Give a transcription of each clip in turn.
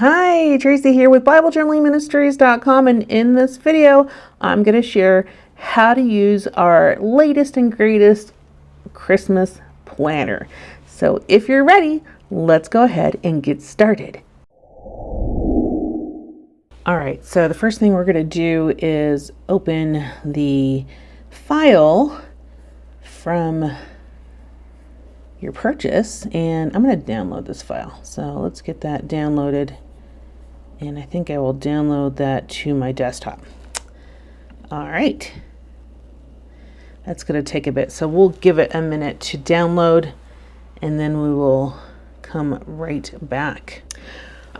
Hi, Tracie here with BibleJournalingMinistries.com, and in this video I'm going to share how to use our latest and greatest Christmas planner. So if you're ready, let's go ahead and get started. Alright, so the first thing we're going to do is open the file from your purchase, and I'm going to download this file. So let's get that downloaded, and I think I will download that to my desktop. All right, that's going to take a bit, so we'll give it a minute to download, and then we will come right back.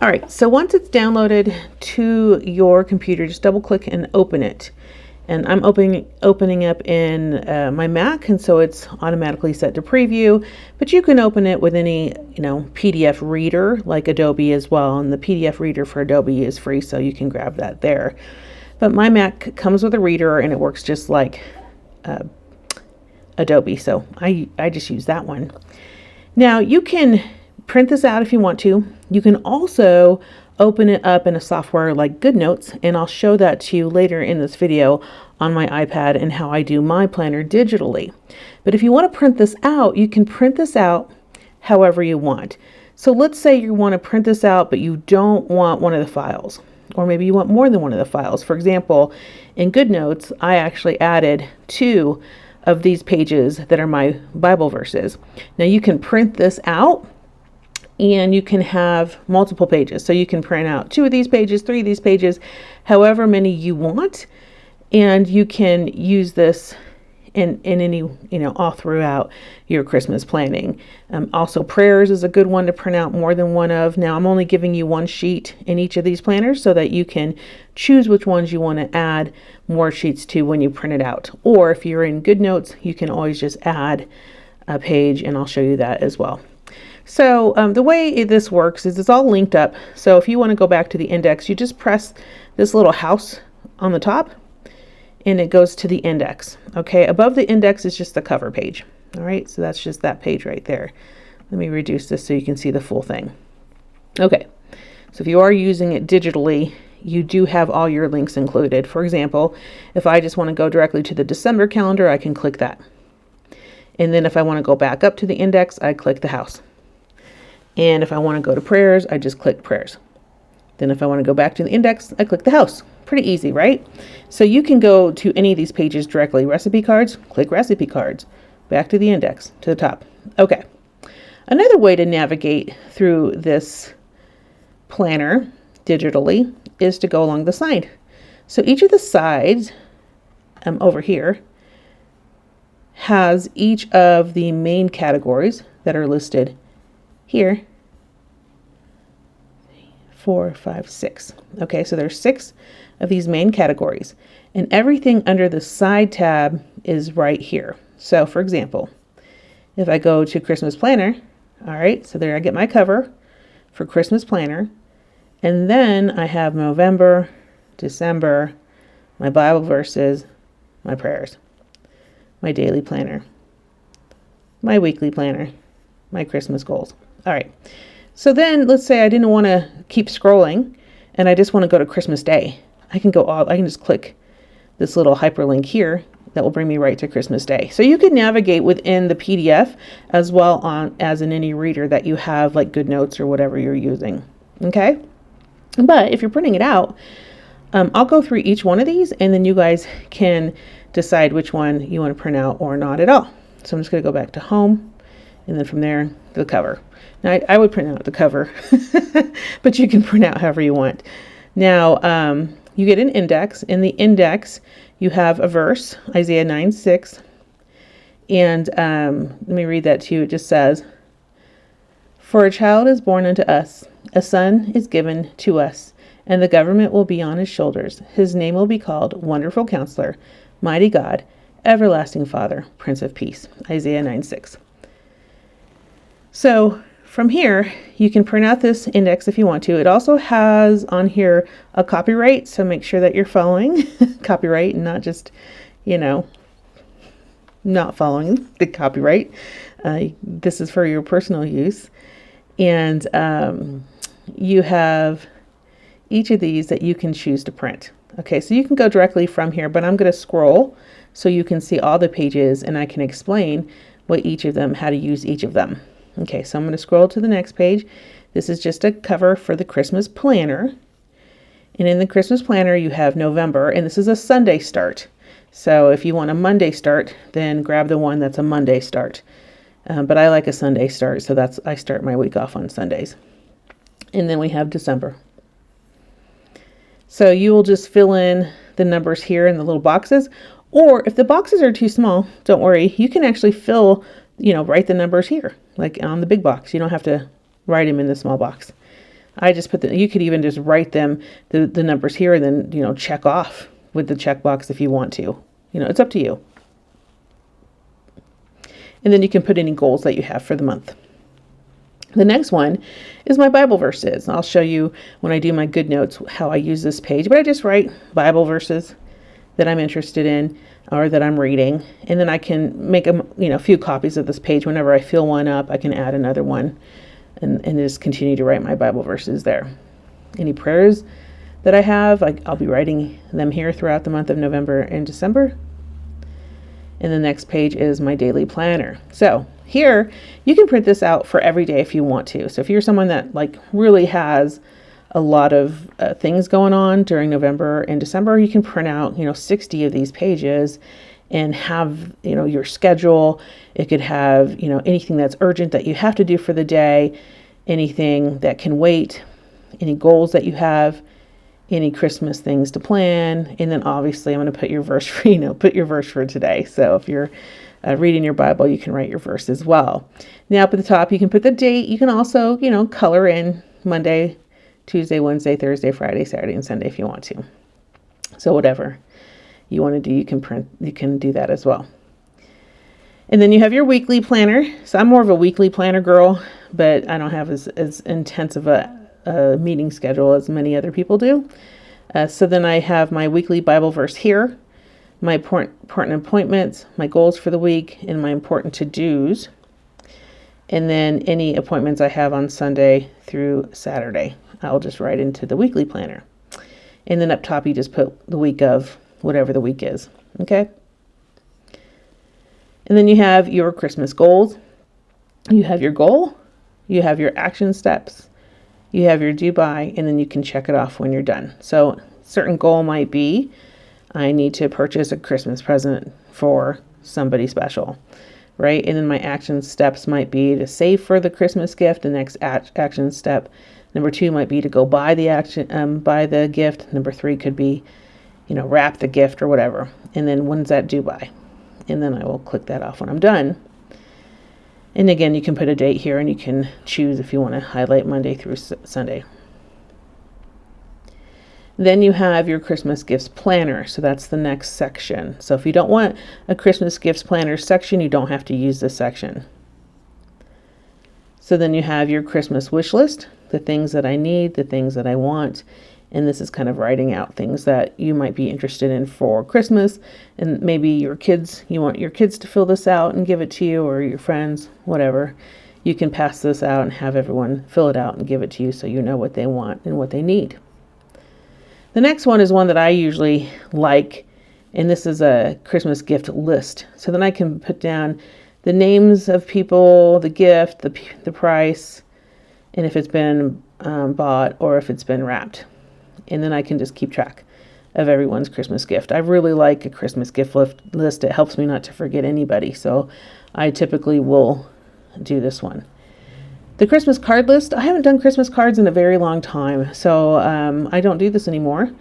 All right, so once it's downloaded to your computer, just double click and open it. And I'm opening up in my Mac, and so it's automatically set to preview, but you can open it with any PDF reader like Adobe as well, and the PDF reader for Adobe is free, so you can grab that there. But my Mac comes with a reader, and it works just like Adobe, so I just use that one. Now you can print this out if you want to. You can also open it up in a software like GoodNotes, and I'll show that to you later in this video on my iPad and how I do my planner digitally. But if you want to print this out, you can print this out however you want. So let's say you want to print this out, but you don't want one of the files, or maybe you want more than one of the files. For example, in GoodNotes, I actually added 2 of these pages that are my Bible verses. Now you can print this out, and you can have multiple pages. So you can print out 2 of these pages, 3 of these pages, however many you want. And you can use this in any, all throughout your Christmas planning. Also, prayers is a good one to print out more than one of. Now, I'm only giving you one sheet in each of these planners so that you can choose which ones you want to add more sheets to when you print it out. Or if you're in GoodNotes, you can always just add a page, and I'll show you that as well. So the way this works is it's all linked up. So if you want to go back to the index, you just press this little house on the top, and it goes to the index. Okay, above the index is just the cover page. All right, so that's just that page right there. Let me reduce this so you can see the full thing. Okay, so if you are using it digitally, you do have all your links included. For example, if I just want to go directly to the December calendar, I can click that. And then if I want to go back up to the index, I click the house. And if I want to go to prayers, I just click prayers. Then if I want to go back to the index, I click the house. Pretty easy, right? So you can go to any of these pages directly. Recipe cards, click recipe cards. Back to the index, to the top. Okay. Another way to navigate through this planner digitally is to go along the side. So each of the sides over here has each of the main categories that are listed here. 4, 5, 6. Okay, so there's 6 of these main categories, and everything under the side tab is right here. So for example, if I go to Christmas planner, all right, so there I get my cover for Christmas planner, and then I have November, December, my Bible verses, my prayers, my daily planner, my weekly planner, my Christmas goals. All right, so then let's say I didn't want to keep scrolling and I just want to go to Christmas Day. I can just click this little hyperlink here that will bring me right to Christmas Day. So you can navigate within the PDF as well as in any reader that you have, like GoodNotes or whatever you're using. Okay, but if you're printing it out, I'll go through each one of these, and then you guys can decide which one you want to print out or not at all. So I'm just going to go back to home, and then from there, the cover. Now, I would print out the cover, but you can print out however you want. Now, you get an index. In the index, you have a verse, Isaiah 9:6. And let me read that to you. It just says, "For a child is born unto us, a son is given to us, and the government will be on his shoulders. His name will be called Wonderful Counselor, Mighty God, Everlasting Father, Prince of Peace." Isaiah 9:6. So from here, you can print out this index if you want to. It also has on here a copyright, so make sure that you're following copyright and not just, not following the copyright. This is for your personal use. And you have each of these that you can choose to print. Okay, so you can go directly from here, but I'm going to scroll so you can see all the pages and I can explain what each of them, how to use each of them. Okay, so I'm going to scroll to the next page. This is just a cover for the Christmas planner. And in the Christmas planner, you have November, and this is a Sunday start. So if you want a Monday start, then grab the one that's a Monday start. But I like a Sunday start, so I start my week off on Sundays. And then we have December. So you will just fill in the numbers here in the little boxes, or if the boxes are too small, don't worry, you can actually write the numbers here, like on the big box. You don't have to write them in the small box. I just you could even just write them, the numbers here, and then, check off with the checkbox if you want to. It's up to you. And then you can put any goals that you have for the month. The next one is my Bible verses. I'll show you when I do my good notes how I use this page, but I just write Bible verses that I'm interested in or that I'm reading. And then I can make a few copies of this page. Whenever I fill one up, I can add another one. And just continue to write my Bible verses there. Any prayers that I have, I'll be writing them here throughout the month of November and December. And the next page is my daily planner. So here, you can print this out for every day if you want to. So if you're someone that really has a lot of things going on during November and December, you can print out, 60 of these pages and have, your schedule. It could have, anything that's urgent that you have to do for the day, anything that can wait, any goals that you have, any Christmas things to plan. And then obviously I'm going to put your verse for today. So if you're reading your Bible, you can write your verse as well. Now up at the top, you can put the date. You can also, color in Monday, Tuesday, Wednesday, Thursday, Friday, Saturday, and Sunday if you want to. So whatever you want to do, you can do that as well. And then you have your weekly planner. So I'm more of a weekly planner girl, but I don't have as intense of a meeting schedule as many other people do. So then I have my weekly Bible verse here, my important appointments, my goals for the week, and my important to-dos. And then any appointments I have on Sunday through Saturday, I'll just write into the weekly planner. And then up top, you just put the week of whatever the week is. Okay. And then you have your Christmas goals. You have your goal. You have your action steps. You have your due by, and then you can check it off when you're done. So certain goal might be, I need to purchase a Christmas present for somebody special, right? And then my action steps might be to save for the Christmas gift. The next action step, number 2, might be to go buy the gift. Number 3 could be, wrap the gift or whatever. And then when's that due by? And then I will click that off when I'm done. And again, you can put a date here and you can choose if you want to highlight Monday through Sunday. Then you have your Christmas gifts planner. So that's the next section. So if you don't want a Christmas gifts planner section, you don't have to use this section. So then you have your Christmas wish list, the things that I need, the things that I want. And this is kind of writing out things that you might be interested in for Christmas. And maybe you want your kids to fill this out and give it to you, or your friends, whatever. You can pass this out and have everyone fill it out and give it to you so you know what they want and what they need. The next one is one that I usually like, and this is a Christmas gift list. So then I can put down the names of people, the gift, the price, and if it's been bought or if it's been wrapped. And then I can just keep track of everyone's Christmas gift. I really like a Christmas gift list. It helps me not to forget anybody. So I typically will do this one. The Christmas card list, I haven't done Christmas cards in a very long time. So I don't do this anymore.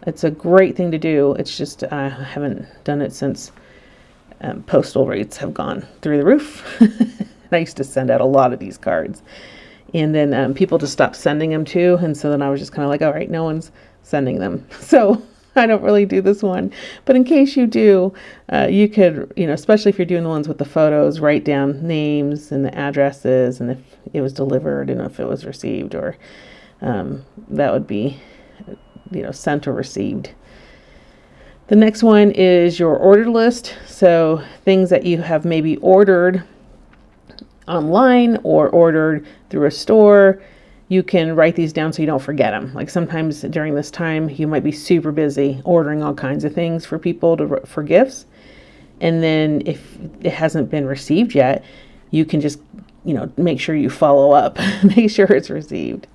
It's a great thing to do. It's just I haven't done it since postal rates have gone through the roof. I used to send out a lot of these cards. And then people just stopped sending them too. And so then I was just kind of like, all right, no one's sending them. So I don't really do this one. But in case you do, you could, especially if you're doing the ones with the photos, write down names and the addresses and if it was delivered and if it was received, or that would be, sent or received. The next one is your order list. So things that you have maybe ordered online or ordered through a store, you can write these down so you don't forget them. Like sometimes during this time, you might be super busy ordering all kinds of things for people for gifts. And then if it hasn't been received yet, you can just, make sure you follow up, make sure it's received.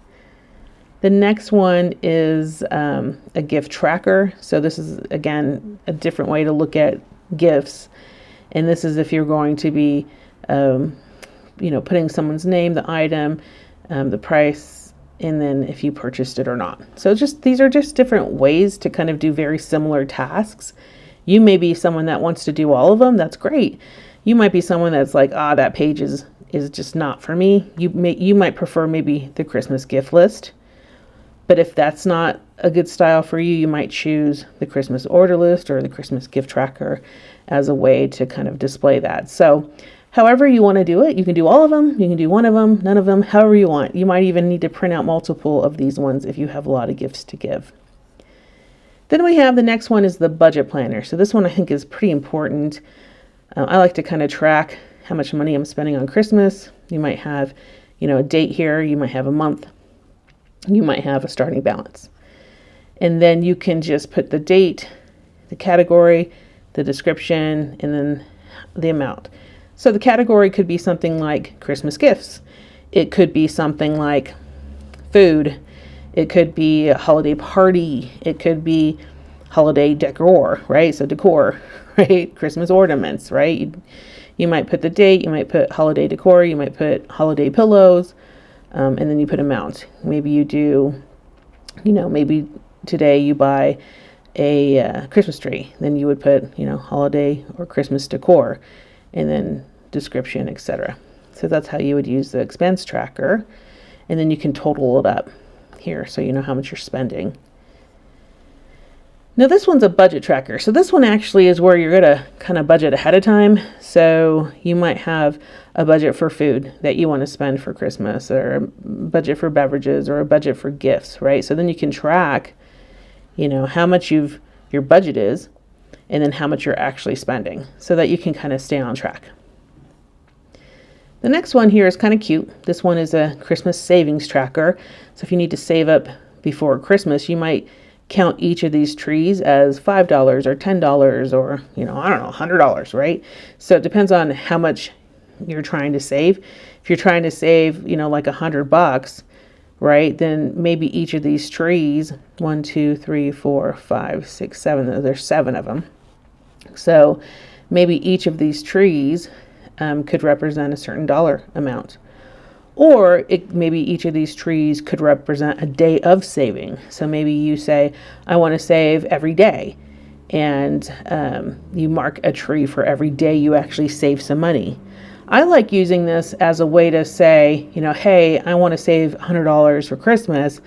The next one is a gift tracker. So this is, again, a different way to look at gifts. And this is if you're going to be, putting someone's name, the item, the price, and then if you purchased it or not. So these are just different ways to kind of do very similar tasks. You may be someone that wants to do all of them. That's great. You might be someone that's like, that page is just not for me. You might prefer maybe the Christmas gift list. But if that's not a good style for you, you might choose the Christmas order list or the Christmas gift tracker as a way to kind of display that. So however you want to do it, you can do all of them, you can do one of them, none of them, however you want. You might even need to print out multiple of these ones if you have a lot of gifts to give. Then we have the next one is the budget planner. So this one I think is pretty important. I like to kind of track how much money I'm spending on Christmas. You might have, a date here, you might have a month. You might have a starting balance. And then you can just put the date, the category, the description, and then the amount. So the category could be something like Christmas gifts. It could be something like food. It could be a holiday party. It could be holiday decor, right? So decor, right? Christmas ornaments, right? You might put the date, you might put holiday decor, you might put holiday pillows, and then you put amount. Maybe you do, maybe today you buy a Christmas tree. Then you would put, holiday or Christmas decor, and then description, etc. So that's how you would use the expense tracker. And then you can total it up here so you know how much you're spending. Now this one's a budget tracker. So this one actually is where you're going to kind of budget ahead of time. So you might have a budget for food that you want to spend for Christmas, or a budget for beverages, or a budget for gifts, right? So then you can track, how much your budget is, and then how much you're actually spending, so that you can kind of stay on track. The next one here is kind of cute. This one is a Christmas savings tracker. So if you need to save up before Christmas, you might count each of these trees as $5 or $10 or, $100, right? So it depends on how much you're trying to save. If you're trying to save, like $100, right, then maybe each of these trees, 1, 2, 3, 4, 5, 6, 7, there's 7 of them. So maybe each of these trees could represent a certain dollar amount. Or maybe each of these trees could represent a day of saving. So maybe you say, I want to save every day. And you mark a tree for every day you actually save some money. I like using this as a way to say, hey, I want to save $100 for Christmas.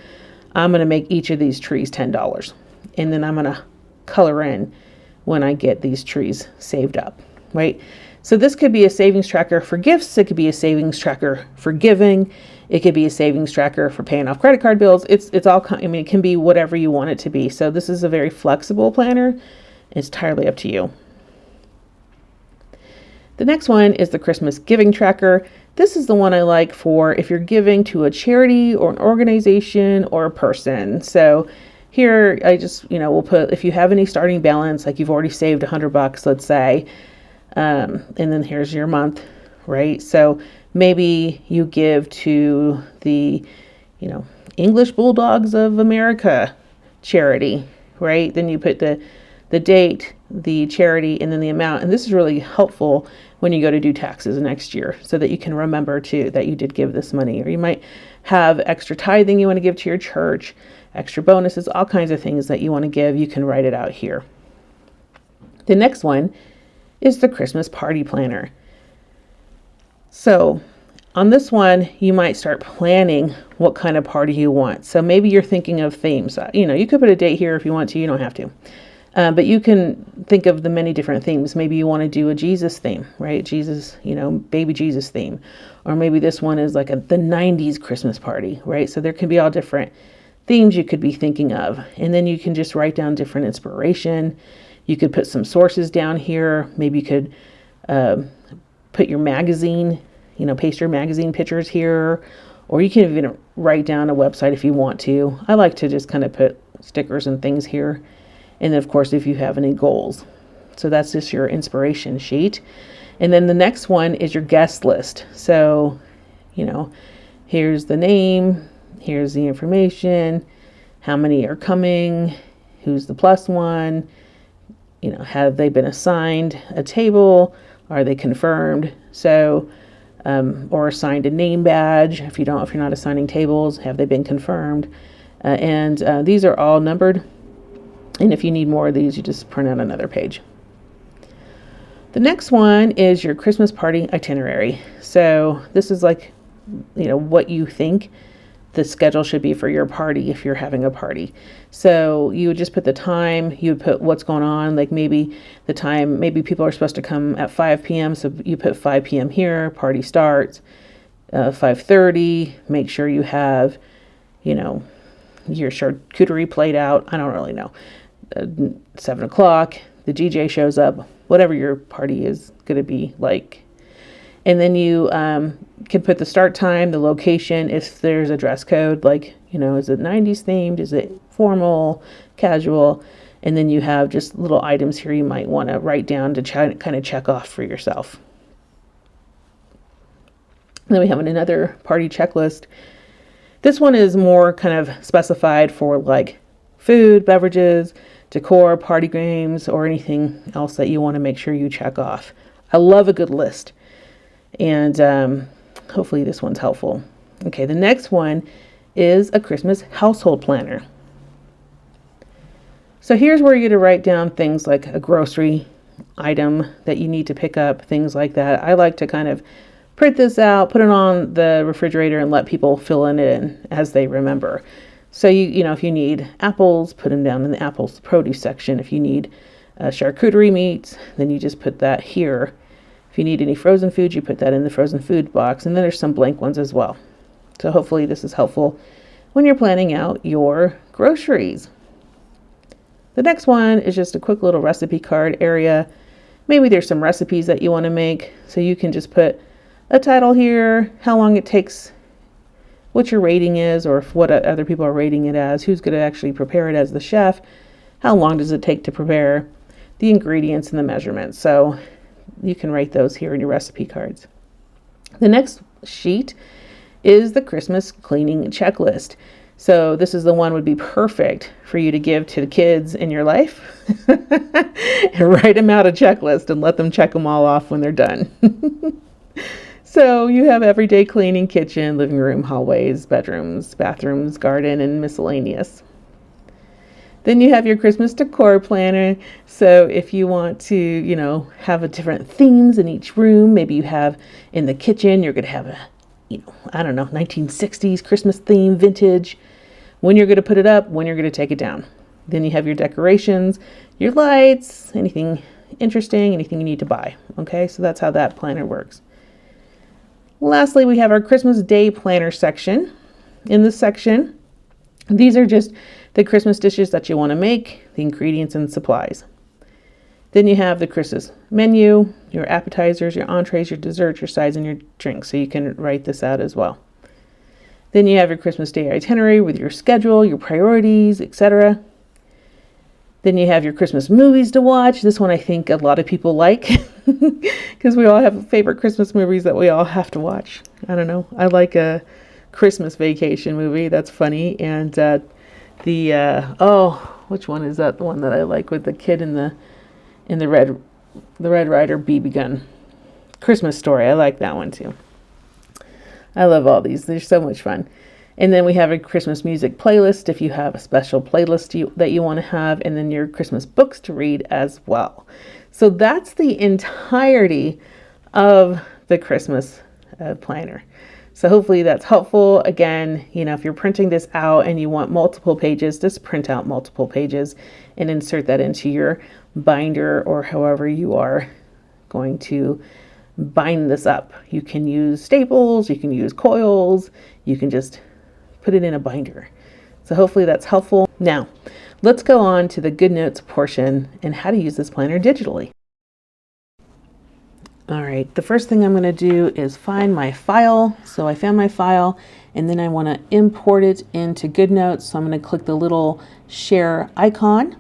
I'm going to make each of these trees $10. And then I'm going to color in when I get these trees saved up, right? So this could be a savings tracker for gifts. It could be a savings tracker for giving. It could be a savings tracker for paying off credit card bills. It's all, it can be whatever you want it to be. So this is a very flexible planner. It's entirely up to you. The next one is the Christmas giving tracker. This is the one I like for if you're giving to a charity or an organization or a person. So here I just, we'll put, if you have any starting balance, like you've already saved $100, let's say, and then here's your month, right? So maybe you give to the, English Bulldogs of America charity, right? Then you put the date, the charity, and then the amount. And this is really helpful when you go to do taxes next year, so that you can remember too that you did give this money. Or you might have extra tithing you want to give to your church, extra bonuses, all kinds of things that you want to give. You can write it out here. The next one is the Christmas party planner. So on this one, you might start planning what kind of party you want. So maybe you're thinking of themes. You could put a date here if you want to, you don't have to. But you can think of the many different themes. Maybe you want to do a Jesus theme, right? Jesus, baby Jesus theme. Or maybe this one is like the 90s Christmas party, right? So there can be all different themes you could be thinking of. And then you can just write down different inspiration. You could put some sources down here. Maybe you could put your magazine, paste your magazine pictures here. Or you can even write down a website if you want to. I like to just kind of put stickers and things here. And then of course, if you have any goals. So that's just your inspiration sheet. And then the next one is your guest list. So, here's the name, here's the information, how many are coming, who's the plus one, have they been assigned a table, are they confirmed? So, or assigned a name badge. If you're not assigning tables, have they been confirmed? And these are all numbered. And if you need more of these, you just print out another page. The next one is your Christmas party itinerary. So this is like, what you think the schedule should be for your party if you're having a party. So you would just put the time, you would put what's going on, like maybe the time, maybe people are supposed to come at 5 p.m. So you put 5 p.m. here, party starts, 5:30, make sure you have, your charcuterie plate out. I don't really know. 7 o'clock, the DJ shows up, whatever your party is going to be like. And then you can put the start time, the location, if there's a dress code, like, is it 90s themed? Is it formal, casual? And then you have just little items here you might want to write down to kind of check off for yourself. And then we have another party checklist. This one is more kind of specified for like food, beverages, decor, party games, or anything else that you want to make sure you check off. I love a good list. And hopefully this one's helpful. Okay, the next one is a Christmas household planner. So here's where you're going to write down things like a grocery item that you need to pick up, things like that. I like to kind of print this out, put it on the refrigerator, and let people fill in as they remember. So if you need apples, put them down in the apples produce section. If you need charcuterie meats, then you just put that here. If you need any frozen food, you put that in the frozen food box. And then there's some blank ones as well. So hopefully this is helpful when you're planning out your groceries. The next one is just a quick little recipe card area. Maybe there's some recipes that you want to make. So you can just put a title here, how long it takes, what your rating is, or what other people are rating it as, who's going to actually prepare it as the chef, how long does it take to prepare, the ingredients and the measurements. So you can write those here in your recipe cards. The next sheet is the Christmas cleaning checklist. So this is the one would be perfect for you to give to the kids in your life and write them out a checklist and let them check them all off when they're done. So you have everyday cleaning, kitchen, living room, hallways, bedrooms, bathrooms, garden, and miscellaneous. Then you have your Christmas decor planner. So if you want to, have a different themes in each room, maybe you have in the kitchen, you're going to have a, 1960s Christmas theme, vintage, when you're going to put it up, when you're going to take it down. Then you have your decorations, your lights, anything interesting, anything you need to buy. Okay, so that's how that planner works. Lastly, we have our Christmas Day planner section. In this section, these are just the Christmas dishes that you want to make, the ingredients and supplies. Then you have the Christmas menu, your appetizers, your entrees, your desserts, your sides, and your drinks. So you can write this out as well. Then you have your Christmas Day itinerary with your schedule, your priorities, etc. Then you have your Christmas movies to watch. This one I think a lot of people like because we all have favorite Christmas movies that we all have to watch. I don't know. I like a Christmas Vacation movie. That's funny. And which one is that? The one that I like with the kid in the Red Ryder BB gun. Christmas Story. I like that one too. I love all these. They're so much fun. And then we have a Christmas music playlist if you have a special playlist that you want to have, and then your Christmas books to read as well. So that's the entirety of the Christmas planner. So hopefully that's helpful. Again, if you're printing this out and you want multiple pages, just print out multiple pages and insert that into your binder or however you are going to bind this up. You can use staples, you can use coils, you can just put it in a binder. So hopefully that's helpful. Now, let's go on to the Good Notes portion and how to use this planner digitally. All right, the first thing I'm going to do is find my file. So I found my file, and then I want to import it into GoodNotes. So I'm going to click the little share icon,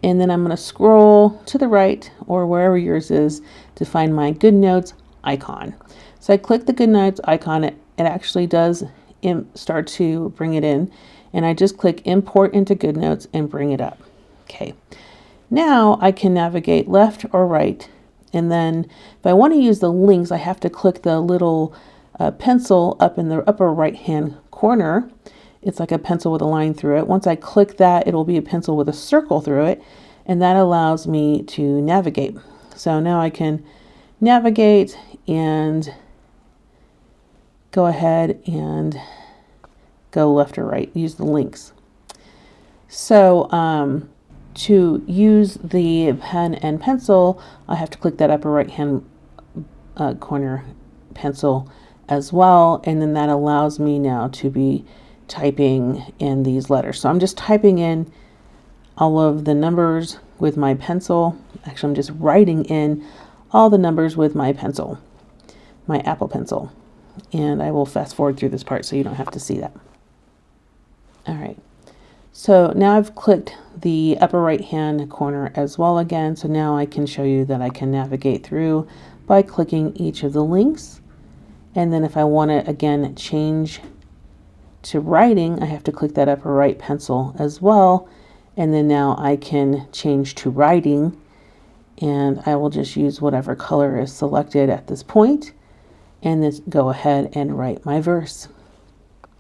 and then I'm going to scroll to the right or wherever yours is to find my GoodNotes icon. So I click the GoodNotes icon. It actually does start to bring it in, and I just click import into GoodNotes and bring it up. Okay, now I can navigate left or right. And then if I want to use the links, I have to click the little pencil up in the upper right hand corner. It's like a pencil with a line through it. Once I click that, it'll be a pencil with a circle through it. And that allows me to navigate. So now I can navigate and go ahead and go left or right, use the links. So to use the pen and pencil, I have to click that upper right hand corner pencil as well, and then that allows me now to be typing in these letters. So I'm just typing in all of the numbers with my pencil. Actually, I'm just writing in all the numbers with my pencil, my Apple Pencil, and I will fast forward through this part so you don't have to see that. All right. So now I've clicked the upper right hand corner as well again. So now I can show you that I can navigate through by clicking each of the links. And then if I want to again change to writing, I have to click that upper right pencil as well. And then now I can change to writing, and I will just use whatever color is selected at this point and then go ahead and write my verse.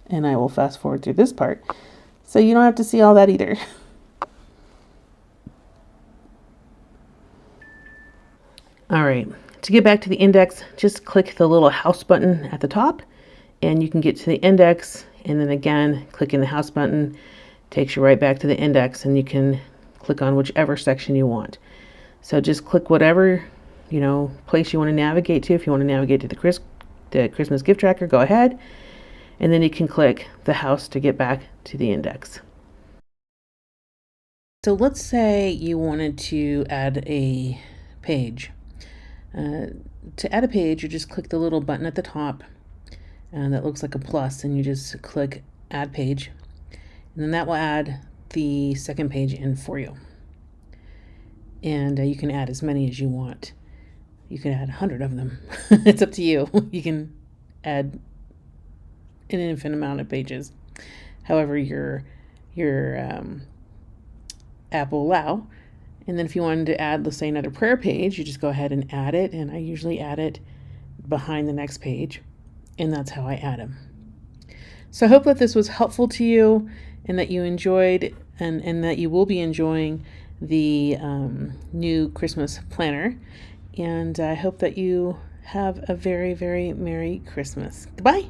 And I will fast forward through this part, so you don't have to see all that either. All right, to get back to the index, just click the little house button at the top and you can get to the index, and then again, clicking the house button takes you right back to the index, and you can click on whichever section you want. So just click whatever, place you want to navigate to. If you want to navigate to the Christmas gift tracker, go ahead. And then you can click the house to get back to the index. So let's say you wanted to add a page. To add a page, you just click the little button at the top that looks like a plus, and you just click add page. And then that will add the second page in for you. And you can add as many as you want. You can add 100 of them. It's up to you. You can add an infinite amount of pages, however your app will allow. And then if you wanted to add, let's say, another prayer page, you just go ahead and add it. And I usually add it behind the next page, and that's how I add them. So I hope that this was helpful to you, and that you enjoyed and that you will be enjoying the new Christmas planner. And I hope that you have a very, very Merry Christmas. Goodbye.